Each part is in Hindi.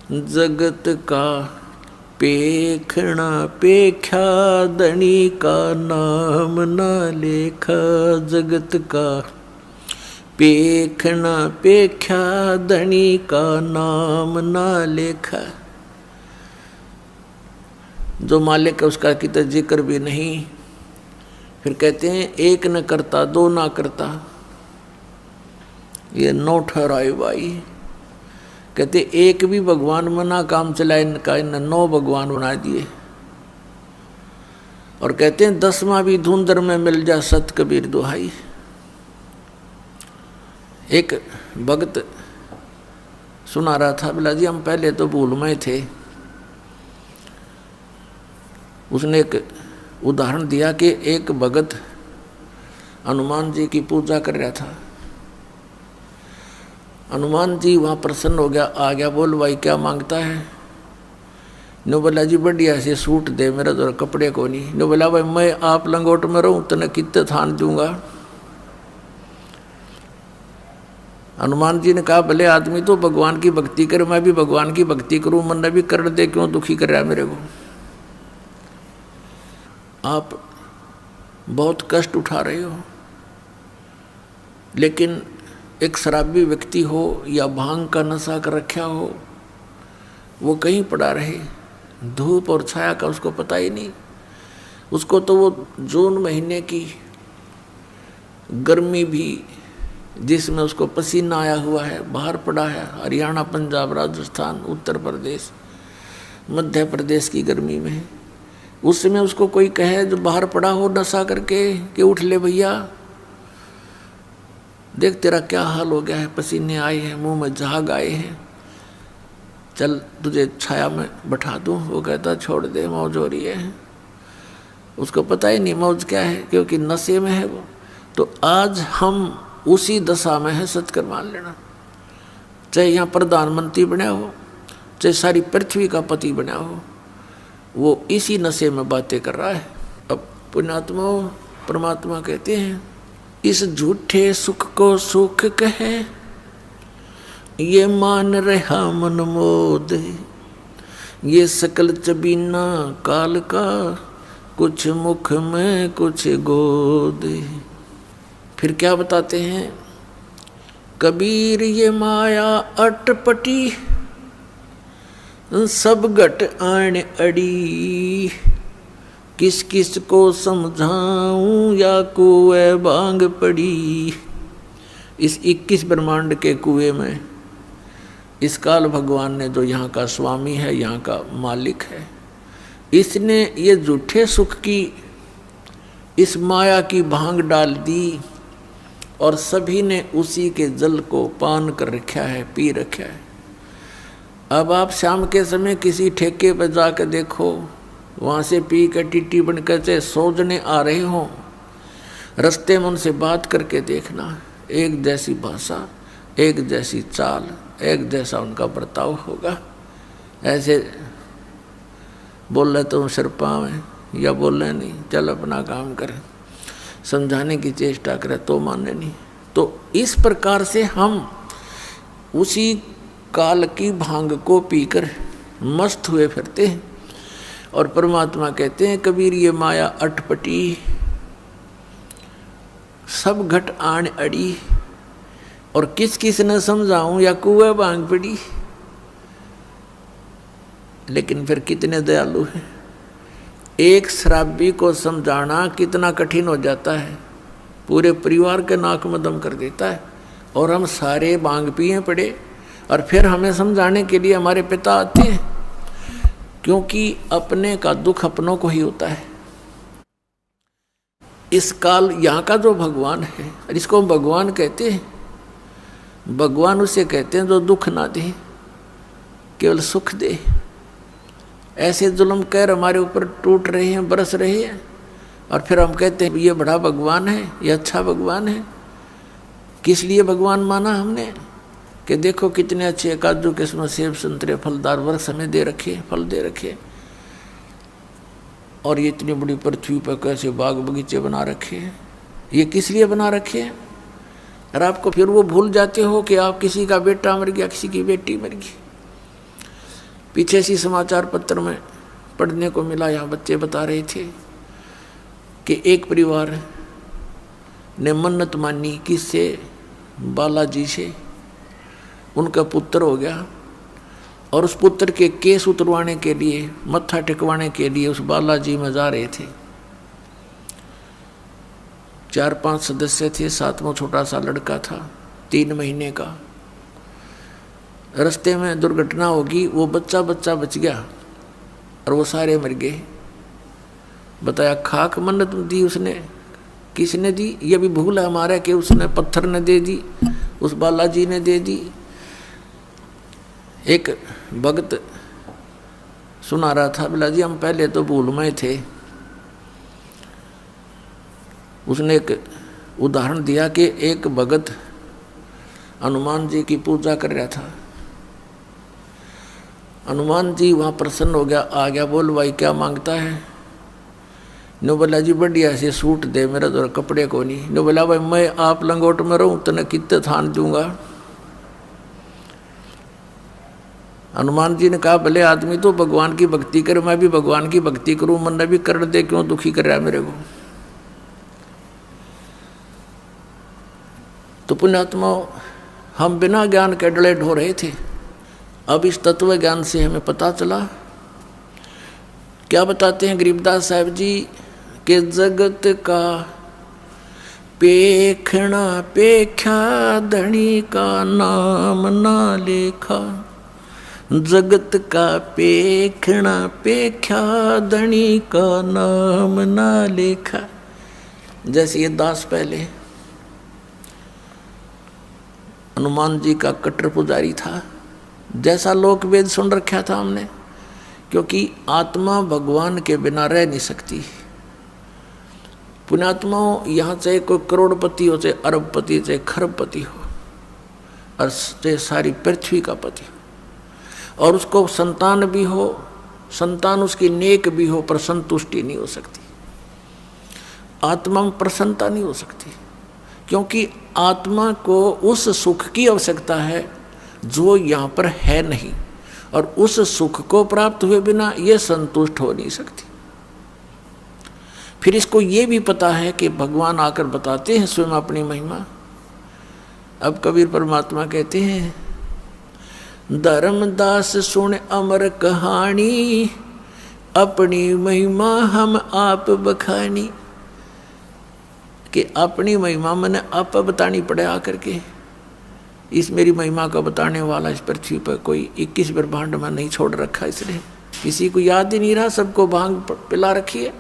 जगत का पेखना पेख्या धनी का नाम ना लेखा। जगत का पेखना पेख्या धनी का नाम ना लेखा। जो मालिक है उसका कितना जिक्र भी नहीं। फिर कहते हैं एक न करता दो ना करता, ये नौ ठहराए भाई। कहते एक भी भगवान मना काम चलाए इनका, इन 9 भगवान बना दिए। और कहते हैं 10वां भी धुंधर में मिल जा सत कबीर दुहाई। एक भगत सुना रहा था, बोला जी हम पहले तो भूल में थे। उसने एक उदाहरण दिया कि एक भगत हनुमान जी की पूजा कर रहा था। हनुमान जी वहाँ प्रसन्न हो गया, आ गया, बोल भाई क्या मांगता है। नो बोला जी बढ़िया से सूट दे, मेरा तो कपड़े को नहीं। नो बोला भाई मैं आप लंगोट में रहूँ तो कितने थान दूंगा। हनुमान जी ने कहा भले आदमी तो भगवान की भक्ति करे, मैं भी भगवान की भक्ति करूँ, मन भी कर दे, क्यों दुखी कर रहा है मेरे को। आप बहुत कष्ट उठा रहे हो, लेकिन एक शराबी व्यक्ति हो या भांग का नशा कर रखा हो, वो कहीं पड़ा रहे, धूप और छाया का उसको पता ही नहीं। उसको तो वो जून महीने की गर्मी भी जिसमें उसको पसीना आया हुआ है, बाहर पड़ा है, हरियाणा, पंजाब, राजस्थान, उत्तर प्रदेश, मध्य प्रदेश की गर्मी में, उस समय उसको कोई कहे जो बाहर पड़ा हो नशा करके कि उठ ले भैया, देख तेरा क्या हाल हो गया है, पसीने आए हैं, मुंह में झाग आए हैं, चल तुझे छाया में बैठा दूं। वो कहता छोड़ दे, मौज हो रही है। उसको पता ही नहीं मौज क्या है, क्योंकि नशे में है वो। तो आज हम उसी दशा में है, सत्कर मान लेना। चाहे यहाँ प्रधानमंत्री बना हो, चाहे सारी पृथ्वी का पति बना हो, वो इसी नशे में बातें कर रहा है। अब पुण्यात्मा परमात्मा कहते हैं इस झूठे सुख को सुख कहे, ये मान रहा मन मोद। ये सकल चबीना काल का, कुछ मुख में कुछ गोद। फिर क्या बताते हैं, कबीर ये माया अटपटी, सब घट आण अड़ी। किस किस को समझाऊं या कुएं भांग पड़ी। इस 21 ब्रह्मांड के कुएं में इस काल भगवान ने, जो यहाँ का स्वामी है, यहाँ का मालिक है, इसने ये झूठे सुख की इस माया की भांग डाल दी और सभी ने उसी के जल को पान कर रखा है, पी रखा है। अब आप शाम के समय किसी ठेके पर जाकर देखो, वहाँ से पी कर टीटी बनकर से सोचने आ रहे हों, रास्ते में उनसे बात करके देखना, एक जैसी भाषा, एक जैसी चाल, एक जैसा उनका बर्ताव होगा। ऐसे बोल रहे तो सिर पाँव है, या बोल रहे नहीं, चल अपना काम करें, समझाने की चेष्टा करें तो माने नहीं। तो इस प्रकार से हम उसी काल की भांग को पीकर मस्त हुए फिरते हैं। और परमात्मा कहते हैं कबीर ये माया अटपटी, सब घट आण अड़ी। और किस किस न समझाऊं या कुएं भांग पड़ी। लेकिन फिर कितने दयालु हैं। एक शराबी को समझाना कितना कठिन हो जाता है, पूरे परिवार के नाक में दम कर देता है। और हम सारे भांग पिए पड़े, और फिर हमें समझाने के लिए हमारे पिता आते हैं, क्योंकि अपने का दुख अपनों को ही होता है। इस काल यहाँ का जो भगवान है, इसको भगवान कहते हैं। भगवान उसे कहते हैं जो दुख ना दे, केवल सुख दे। ऐसे जुल्म कहर हमारे ऊपर टूट रहे हैं, बरस रहे हैं, और फिर हम कहते हैं ये बड़ा भगवान है, ये अच्छा भगवान है। किस लिए भगवान माना हमने, कि देखो कितने अच्छे काजू किस्मत सेब संतरे फलदार वृक्ष हमें दे रखे, फल दे रखे, और ये इतनी बड़ी पृथ्वी पर कैसे बाग बगीचे बना रखे हैं। ये किस लिए बना रखे हैं। और आपको फिर वो भूल जाते हो कि आप किसी का बेटा मर गया, किसी की बेटी मर गई। पीछे सी समाचार पत्र में पढ़ने को मिला, यहाँ बच्चे बता रहे थे कि एक परिवार ने मन्नत मानी किससे, बालाजी से। उनका पुत्र हो गया और उस पुत्र के केस उतरवाने के लिए, मत्था टिकवाने के लिए उस बालाजी में जा रहे थे। 4-5 सदस्य थे, 7वां छोटा सा लड़का था 3 महीने का। रास्ते में दुर्घटना होगी, वो बच्चा बच गया और वो सारे मर गए। बताया खाक मन्नत दी उसने, किसने दी? ये भी भूल है हमारा कि उसने पत्थर ने दे दी, उस बालाजी ने दे दी। एक भक्त सुना रहा था, बोला जी हम पहले तो भूल में थे। उसने एक उदाहरण दिया कि एक भगत हनुमान जी की पूजा कर रहा था। हनुमान जी वहाँ प्रसन्न हो गया, आ गया, बोल भाई क्या मांगता है? नो बोला जी बढ़िया से सूट दे, मेरा तो कपड़े को नहीं। नो बोला भाई मैं आप लंगोट में रहूँ तो न कितने थान दूंगा। हनुमान जी ने कहा भले आदमी तो भगवान की भक्ति करे, मैं भी भगवान की भक्ति करूं, मन ने भी कर दे, क्यों दुखी कर रहा है मेरे को। तो पुण्यात्मा हम बिना ज्ञान के डले ढो रहे थे। अब इस तत्व ज्ञान से हमें पता चला। क्या बताते हैं गरीबदास साहब जी कि जगत का पेखना पेख्या धनी का नाम ना लेखा। जगत का पेखना पेख्या धनी का नाम ना लेखा। जैसे ये दास पहले हनुमान जी का कट्टर पुजारी था, जैसा लोक वेद सुन रखा था हमने, क्योंकि आत्मा भगवान के बिना रह नहीं सकती। पुण्यात्माओं, यहाँ चाहे कोई करोड़पति हो, चाहे अरबपति, चाहे खरबपति हो, और चाहे सारी पृथ्वी का पति हो, और उसको संतान भी हो, संतान उसकी नेक भी हो, पर संतुष्टि नहीं हो सकती। आत्मा में प्रसन्नता नहीं हो सकती, क्योंकि आत्मा को उस सुख की आवश्यकता है जो यहाँ पर है नहीं, और उस सुख को प्राप्त हुए बिना ये संतुष्ट हो नहीं सकती। फिर इसको ये भी पता है कि भगवान आकर बताते हैं स्वयं अपनी महिमा। अब कबीर परमात्मा कहते हैं, धर्मदास सुन अमर कहानी, अपनी महिमा हम आप बखानी। कि अपनी महिमा मैंने आप बतानी पड़े आकर के। इस मेरी महिमा का बताने वाला इस पृथ्वी पर कोई 21 ब्रह्मांड में नहीं छोड़ रखा, इसलिए किसी को याद ही नहीं रहा। सबको भांग पिला रखी है,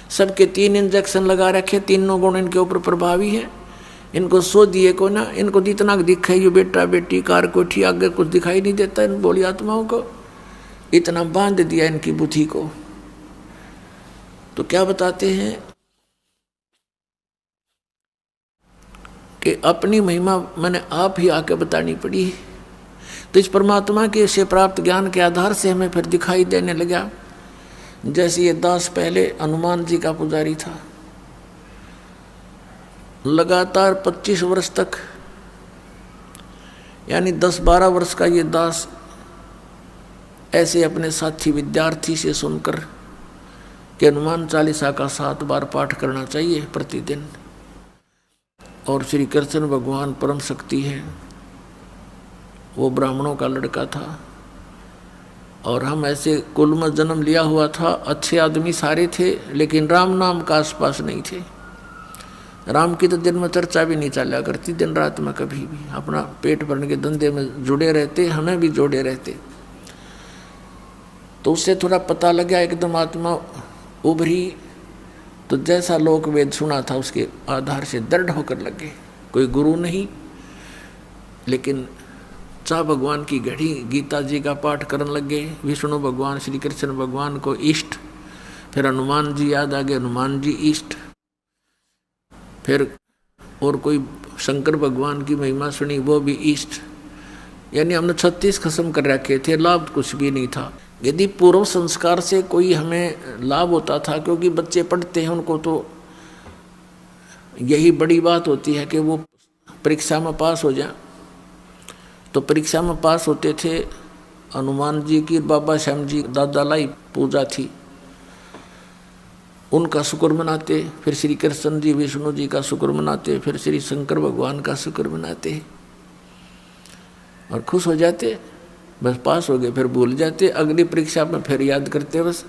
सबके 3 इंजेक्शन लगा रखे, तीनों गुण इनके ऊपर प्रभावी हैं। इनको सो दिए को ना, इनको जितना दिखाई ये बेटा बेटी कार कोठी आगे कुछ दिखाई नहीं देता इन बोली आत्माओं को, इतना बांध दिया इनकी बुद्धि को। तो क्या बताते हैं कि अपनी महिमा मैंने आप ही आके बतानी पड़ी। तो इस परमात्मा के से प्राप्त ज्ञान के आधार से हमें फिर दिखाई देने लगा। जैसे ये दास पहले हनुमान जी का पुजारी था, लगातार 25 वर्ष तक, यानी 10-12 वर्ष का ये दास ऐसे अपने साथी विद्यार्थी से सुनकर कि हनुमान चालीसा का 7 बार पाठ करना चाहिए प्रतिदिन, और श्री कृष्ण भगवान परम शक्ति है। वो ब्राह्मणों का लड़का था और हम ऐसे कुल में जन्म लिया हुआ था, अच्छे आदमी सारे थे, लेकिन राम नाम का आसपास नहीं थे। राम की तो दिन में चर्चा भी नहीं चला करती, दिन रात में कभी भी अपना पेट भरने के धंधे में जुड़े रहते, हमें भी जोड़े रहते। तो उससे थोड़ा पता लगा, एकदम आत्मा उभरी, तो जैसा लोक वेद सुना था उसके आधार से दृढ़ होकर लगे। कोई गुरु नहीं, लेकिन चाह भगवान की घड़ी गीता जी का पाठ करने लगे, विष्णु भगवान श्री कृष्ण भगवान को इष्ट, फिर हनुमान जी याद आ गए, हनुमान जी इष्ट, फिर और कोई शंकर भगवान की महिमा सुनी, वो भी इष्ट। यानी हमने 36 खत्म कर रखे थे, लाभ कुछ भी नहीं था। यदि पूर्व संस्कार से कोई हमें लाभ होता था, क्योंकि बच्चे पढ़ते हैं उनको तो यही बड़ी बात होती है कि वो परीक्षा में पास हो जाए, तो परीक्षा में पास होते थे हनुमान जी की बाबा श्याम जी दादा लाई पूजा थी, उनका शुक्र मनाते, फिर श्री कृष्ण जी विष्णु जी का शुक्र मनाते, फिर श्री शंकर भगवान का शुक्र मनाते और खुश हो जाते। बस पास हो गए, फिर भूल जाते, अगली परीक्षा में फिर याद करते बस।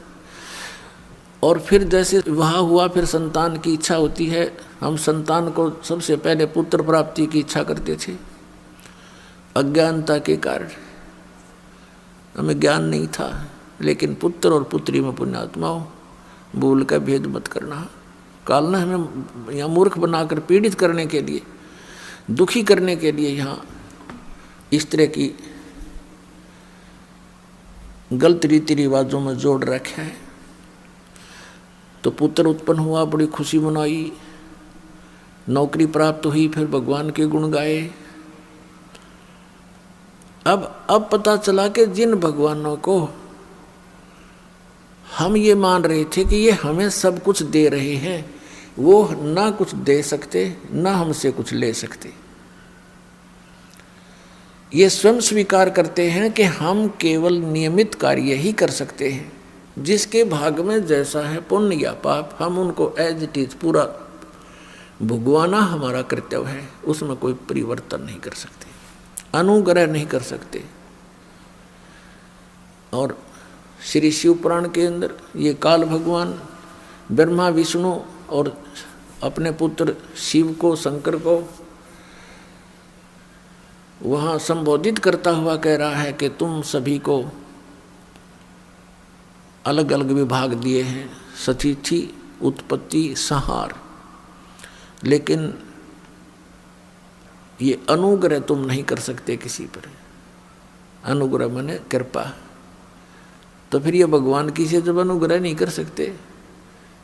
और फिर जैसे वहाँ हुआ, फिर संतान की इच्छा होती है। हम संतान को सबसे पहले पुत्र प्राप्ति की इच्छा करते थे, अज्ञानता के कारण हमें ज्ञान नहीं था। लेकिन पुत्र और पुत्री में पुण्यात्माओं, भूल का भेद मत करना। काल ने हमें यहाँ मूर्ख बनाकर पीड़ित करने के लिए, दुखी करने के लिए यहाँ इस तरह की गलत रीति रिवाजों में जोड़ रखा है। तो पुत्र उत्पन्न हुआ, बड़ी खुशी मनाई, नौकरी प्राप्त हुई, फिर भगवान के गुण गाए। अब पता चला कि जिन भगवानों को हम ये मान रहे थे कि ये हमें सब कुछ दे रहे हैं, वो ना कुछ दे सकते ना हमसे कुछ ले सकते। ये स्वयं स्वीकार करते हैं कि हम केवल नियमित कार्य ही कर सकते हैं, जिसके भाग में जैसा है पुण्य या पाप, हम उनको एज इट इज पूरा भुगवाना हमारा कर्तव्य है, उसमें कोई परिवर्तन नहीं कर सकते, अनुग्रह नहीं कर सकते। और श्री शिव पुराण के अंदर ये काल भगवान ब्रह्मा विष्णु और अपने पुत्र शिव को, शंकर को वहाँ संबोधित करता हुआ कह रहा है कि तुम सभी को अलग अलग विभाग दिए हैं, सतिथि, उत्पत्ति, संहार, लेकिन ये अनुग्रह तुम नहीं कर सकते किसी पर। अनुग्रह माने कृपा। तो फिर ये भगवान की से जब अनुग्रह नहीं कर सकते,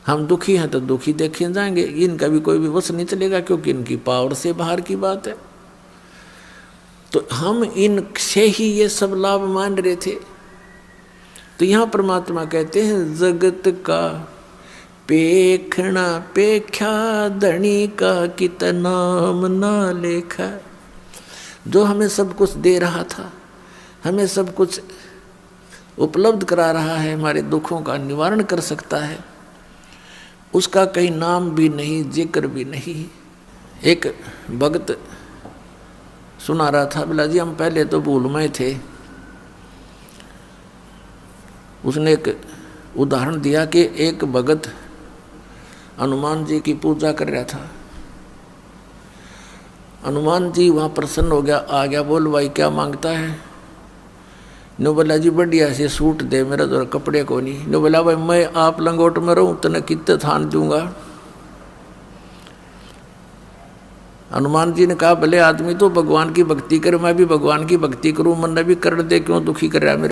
हम दुखी हैं तो दुखी देखे जाएंगे, इनका भी कोई भी वश नहीं चलेगा, क्योंकि इनकी पावर से बाहर की बात है। तो हम इनसे ही ये सब लाभ मान रहे थे। तो यहाँ परमात्मा कहते हैं, जगत का पेखना पेख्या धनी का कित नाम ना लेखा। जो हमें सब कुछ दे रहा था, हमें सब कुछ उपलब्ध करा रहा है, हमारे दुखों का निवारण कर सकता है, उसका कहीं नाम भी नहीं, जिक्र भी नहीं। एक भक्त सुना रहा था, बोला जी हम पहले तो भूलमय थे। उसने एक उदाहरण दिया कि एक भगत हनुमान जी की पूजा कर रहा था। हनुमान जी वहाँ प्रसन्न हो गया, आ गया, बोल भाई क्या मांगता है? नो बोला जी बढ़िया से सूट दे, मेरा तो कपड़े को नहीं। नो बोला भाई मैं आप लंगोट में रहूँ तने कितने थान दूंगा। हनुमान जी ने कहा भले आदमी तो भगवान की भक्ति करे, मैं भी भगवान की भक्ति करूँ, मन भी कर दे, क्यों दुखी कर रहा है मेरे